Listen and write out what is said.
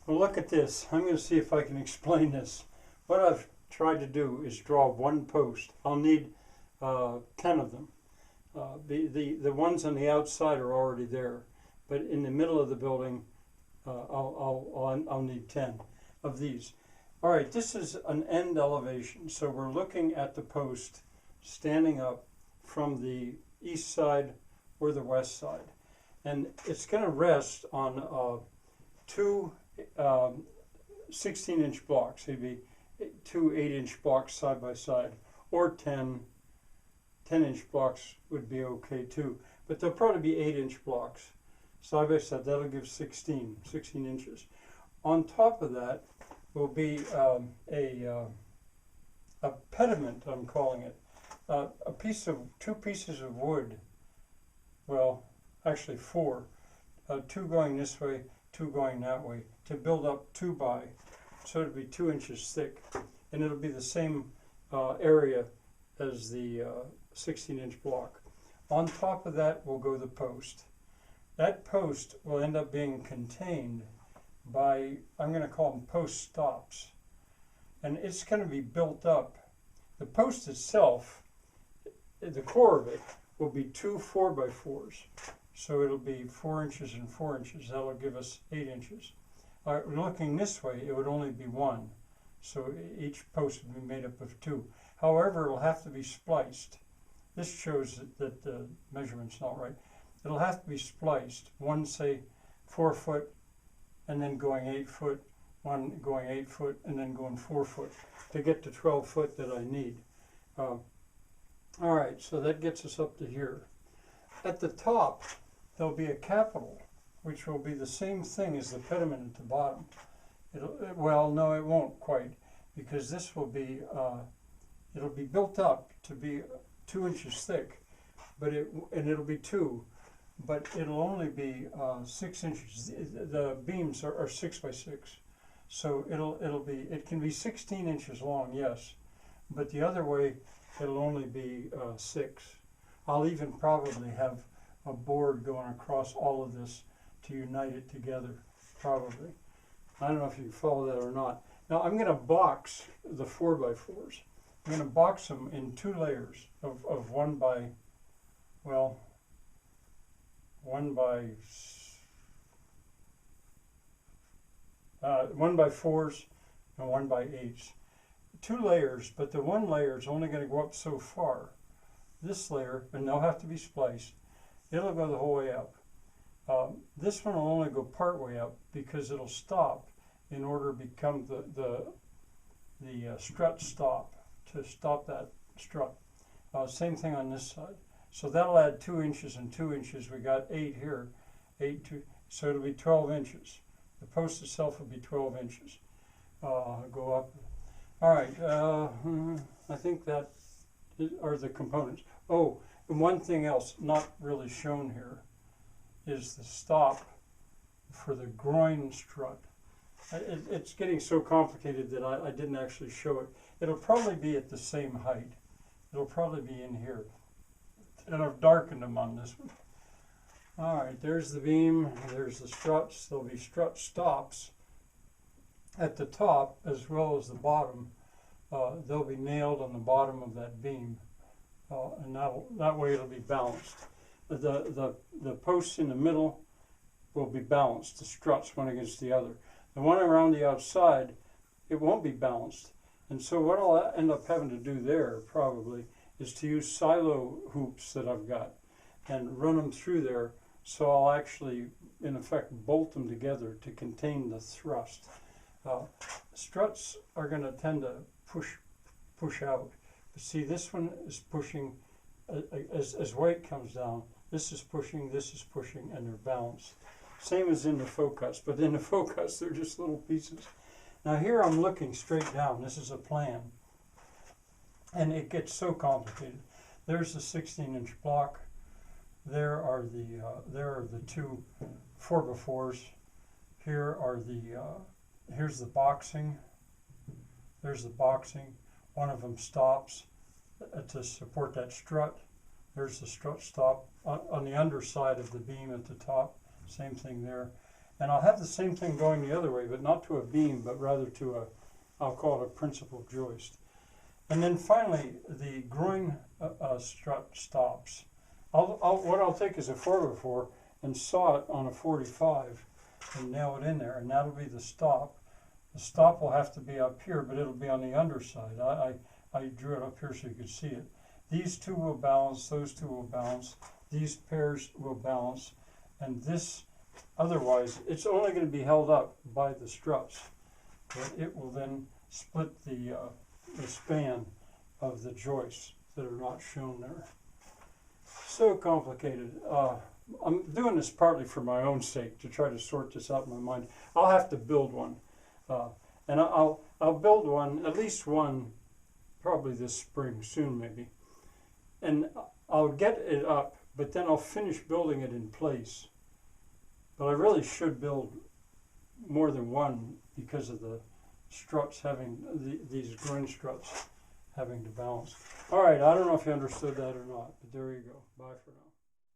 Well, look at this. I'm going to see if I can explain this. What I've tried to do is draw one post. I'll need 10 of them. The ones on the outside are already there, but in the middle of the building, I'll need 10 of these. All right, this is an end elevation, so we're looking at the post standing up from the east side or the west side, and it's going to rest on two 16-inch blocks. It'd be two 8-inch blocks side by side, or 10-inch blocks would be okay too, but they'll probably be 8-inch blocks side by side. That'll give 16 inches. On top of that will be a pediment, I'm calling it, two pieces of wood. Well, actually four, two going this way, two going that way, to build up 2 by, so it'll be 2 inches thick, and it'll be the same area as the 16-inch block. On top of that will go the post. That post will end up being contained by, I'm going to call them post stops, and it's going to be built up. The post itself, the core of it, will be 2 4x4s. So it'll be 4 inches and 4 inches. That'll give us 8 inches. Looking this way, it would only be 1. So each post would be made up of 2. However, it'll have to be spliced. This shows that the measurement's not right. It'll have to be spliced. One, say, 4 foot, and then going 8 foot. One going 8 foot, and then going 4 foot to get the 12 foot that I need. All right, so that gets us up to here. At the top, there'll be a capital, which will be the same thing as the pediment at the bottom. Well, no, it won't quite, because this will be, it'll be built up to be 2 inches thick, but it'll be 2, but it'll only be 6 inches. The beams are 6 by 6, so it can be 16 inches long, yes, but the other way it'll only be 6. I'll even probably have a board going across all of this to unite it together, probably. I don't know if you can follow that or not. Now I'm going to box the 4x4s. I'm going to box them in 2 layers of 1 by 4s and 1 by 8s. 2 layers, but the 1 layer is only going to go up so far. This layer, and they'll have to be spliced, it'll go the whole way up. This one will only go part way up because it'll stop in order to become the strut stop, to stop that strut. Same thing on this side. So that'll add 2 inches and 2 inches. We got 8 here, 8, 2, so it'll be 12 inches. The post itself will be 12 inches. Go up. All right, I think that are the components. Oh, and one thing else not really shown here is the stop for the groin strut. It's getting so complicated that I didn't actually show it. It'll probably be at the same height. It'll probably be in here. And I've darkened them on this one. All right, there's the beam, there's the struts. There'll be strut stops at the top as well as the bottom. They'll be nailed on the bottom of that beam, and that way it'll be balanced. The posts in the middle will be balanced, the struts one against the other. The one around the outside, it won't be balanced. And so what I'll end up having to do there probably is to use silo hoops that I've got and run them through there, so I'll actually, in effect, bolt them together to contain the thrust. Struts are going to tend to push out. But see, this one is pushing, as weight comes down, this is pushing, and they're balanced. Same as in the focus, but in the focus, they're just little pieces. Now here I'm looking straight down. This is a plan. And it gets so complicated. There's the 16-inch block. There are the 2 4x4s. Here's the boxing. There's the boxing. One of them stops to support that strut. There's the strut stop on the underside of the beam at the top. Same thing there. And I'll have the same thing going the other way, but not to a beam, but rather to a, I'll call it a principal joist. And then finally, the groin strut stops. What I'll take is a 4x4 and saw it on a 45 and nail it in there, and that'll be the stop. The stop will have to be up here, but it'll be on the underside. I drew it up here so you could see it. These two will balance, those two will balance, these pairs will balance, and this, otherwise, it's only going to be held up by the struts. But it will then split the span of the joists that are not shown there. So complicated. I'm doing this partly for my own sake, to try to sort this out in my mind. I'll have to build one. And I'll build one, at least one, probably this spring, soon maybe. And I'll get it up, but then I'll finish building it in place. But I really should build more than one because of the struts having, these groin struts having to balance. All right, I don't know if you understood that or not, but there you go. Bye for now.